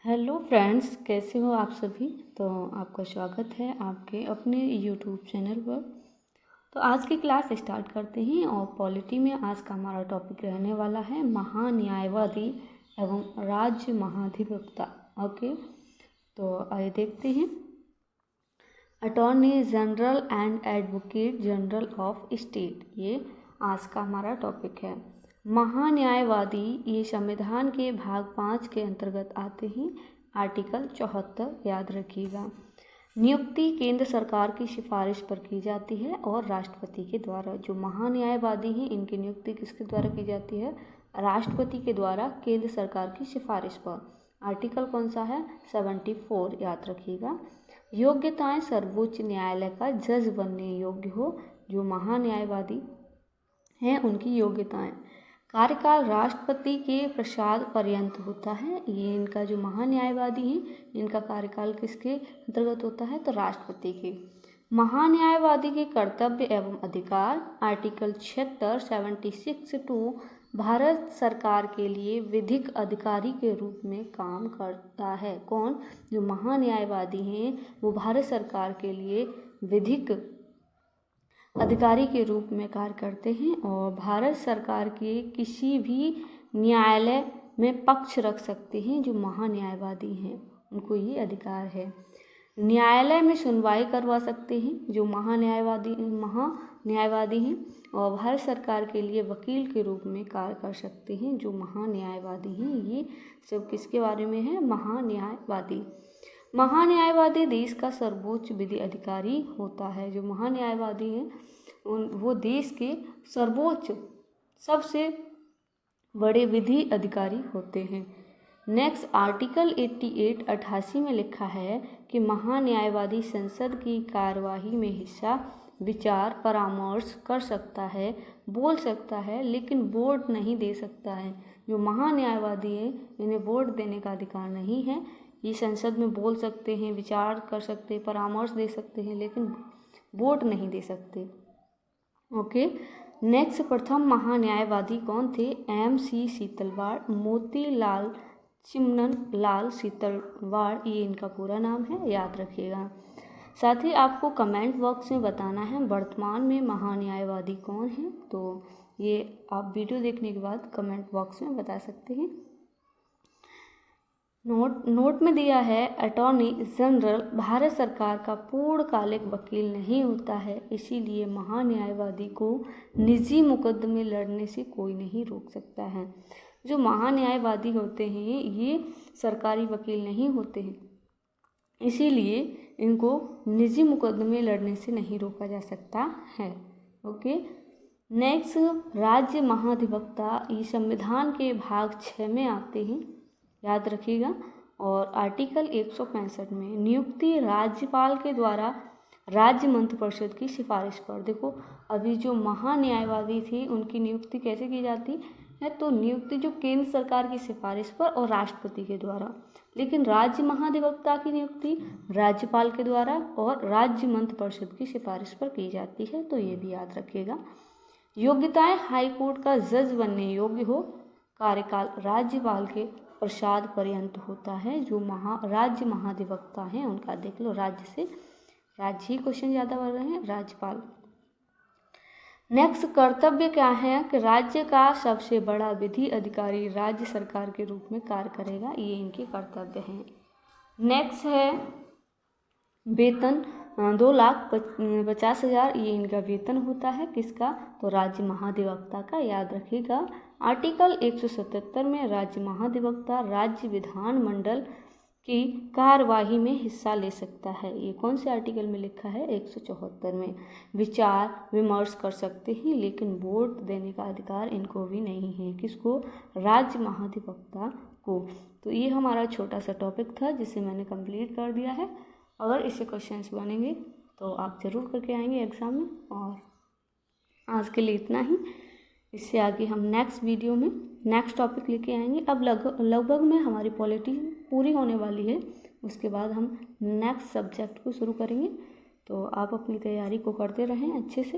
Hello friends, कैसे हो आप सभी। तो आपका स्वागत है आपके अपने यूट्यूब चैनल पर। तो आज की क्लास स्टार्ट करते हैं और पॉलिटी में आज का हमारा टॉपिक रहने वाला है महान्यायवादी एवं राज्य महाधिवक्ता। ओके, तो आइए देखते हैं। Attorney general and advocate general of state, ये आज का हमारा टॉपिक है। महान्यायवादी ये संविधान के भाग 5 के अंतर्गत आते हैं। आर्टिकल 74 याद रखिएगा। नियुक्ति केंद्र सरकार की सिफारिश पर की जाती है और राष्ट्रपति के द्वारा। जो महान्यायवादी हैं इनकी नियुक्ति किसके द्वारा की जाती है? राष्ट्रपति के द्वारा केंद्र सरकार की सिफारिश पर। आर्टिकल कौन सा है? 74 याद रखिएगा। योग्यताएं सर्वोच्च न्यायालय का जज बनने योग्य हो। जो महान्यायवादी हैं उनकी योग्यताएं। कार्यकाल राष्ट्रपति के प्रसाद पर्यंत होता है। ये इनका जो महान्यायवादी हैं इनका कार्यकाल किसके अंतर्गत होता है? तो राष्ट्रपति के। महान्यायवादी के कर्तव्य एवं अधिकार। आर्टिकल 76 टू भारत सरकार के लिए विधिक अधिकारी के रूप में काम करता है। कौन? जो महान्यायवादी हैं वो भारत सरकार के लिए विधिक अधिकारी के रूप में कार्य करते हैं और भारत सरकार के किसी भी न्यायालय में पक्ष रख सकते हैं। जो महान्यायवादी हैं उनको ये अधिकार है। न्यायालय में सुनवाई करवा सकते हैं जो महान्यायवादी हैं और भारत सरकार के लिए वकील के रूप में कार्य कर सकते हैं। जो महान्यायवादी हैं ये सब किसके बारे में है? महान्यायवादी। महान्यायवादी देश का सर्वोच्च विधि अधिकारी होता है। जो महान्यायवादी हैं वो देश के सर्वोच्च सबसे बड़े विधि अधिकारी होते हैं। नेक्स्ट आर्टिकल 88 में लिखा है कि महान्यायवादी संसद की कार्यवाही में हिस्सा, विचार, परामर्श कर सकता है, बोल सकता है, लेकिन वोट नहीं दे सकता है। जो महान्यायवादी है इन्हें वोट देने का अधिकार नहीं है। ये संसद में बोल सकते हैं, विचार कर सकते हैं, परामर्श दे सकते हैं, लेकिन वोट नहीं दे सकते। ओके, नेक्स्ट प्रथम महान्यायवादी कौन थे? MC सीतलवाड़, मोतीलाल चिमनन लाल सीतलवाड़, ये इनका पूरा नाम है, याद रखिएगा। साथ ही आपको कमेंट बॉक्स में बताना है वर्तमान में महान्यायवादी कौन है। तो ये आप वीडियो देखने के बाद कमेंट बॉक्स में बता सकते हैं। नोट में दिया है अटॉर्नी जनरल भारत सरकार का पूर्णकालिक वकील नहीं होता है, इसीलिए महान्यायवादी को निजी मुकदमे लड़ने से कोई नहीं रोक सकता है। जो महान्यायवादी होते हैं ये सरकारी वकील नहीं होते हैं, इसीलिए इनको निजी मुकदमे लड़ने से नहीं रोका जा सकता है। ओके, नेक्स्ट राज्य महाधिवक्ता ये संविधान के भाग 6 में आते हैं, याद रखिएगा। और आर्टिकल 165 में नियुक्ति राज्यपाल के द्वारा राज्य मंत्रिपरिषद की सिफारिश पर। देखो अभी जो महान्यायवादी थे उनकी नियुक्ति कैसे की जाती है? तो नियुक्ति जो केंद्र सरकार की सिफारिश पर और राष्ट्रपति के द्वारा, लेकिन राज्य महाधिवक्ता की नियुक्ति राज्यपाल के द्वारा और राज्य मंत्रिपरिषद की सिफारिश पर की जाती है। तो ये भी याद रखिएगा। योग्यताएं हाईकोर्ट का जज बनने योग्य हो। कार्यकाल राज्यपाल के प्रसाद पर्यंत होता है। जो राज्य महाधिवक्ता हैं उनका देख लो, राज्य ही क्वेश्चन ज़्यादा बढ़ रहे हैं, राज्यपाल। नेक्स्ट कर्तव्य क्या है कि राज्य का सबसे बड़ा विधि अधिकारी राज्य सरकार के रूप में कार्य करेगा, ये इनके कर्तव्य हैं। नेक्स्ट है वेतन 2,50,000, ये इनका वेतन होता है। किसका? तो राज्य महाधिवक्ता का, याद रखिएगा। आर्टिकल 177 में राज्य महाधिवक्ता राज्य विधानमंडल की कार्यवाही में हिस्सा ले सकता है। ये कौन से आर्टिकल में लिखा है? 174 में। विचार विमर्श कर सकते हैं, लेकिन वोट देने का अधिकार इनको भी नहीं है। किसको? राज्य महाधिवक्ता को। तो ये हमारा छोटा सा टॉपिक था जिसे मैंने कंप्लीट कर दिया है। अगर इससे क्वेश्चंस बनेंगे तो आप ज़रूर करके आएंगे एग्ज़ाम में। और आज के लिए इतना ही। इससे आगे हम नेक्स्ट वीडियो में नेक्स्ट टॉपिक लेके आएंगे। अब लगभग में हमारी पॉलिटी पूरी होने वाली है, उसके बाद हम नेक्स्ट सब्जेक्ट को शुरू करेंगे। तो आप अपनी तैयारी को करते रहें अच्छे से।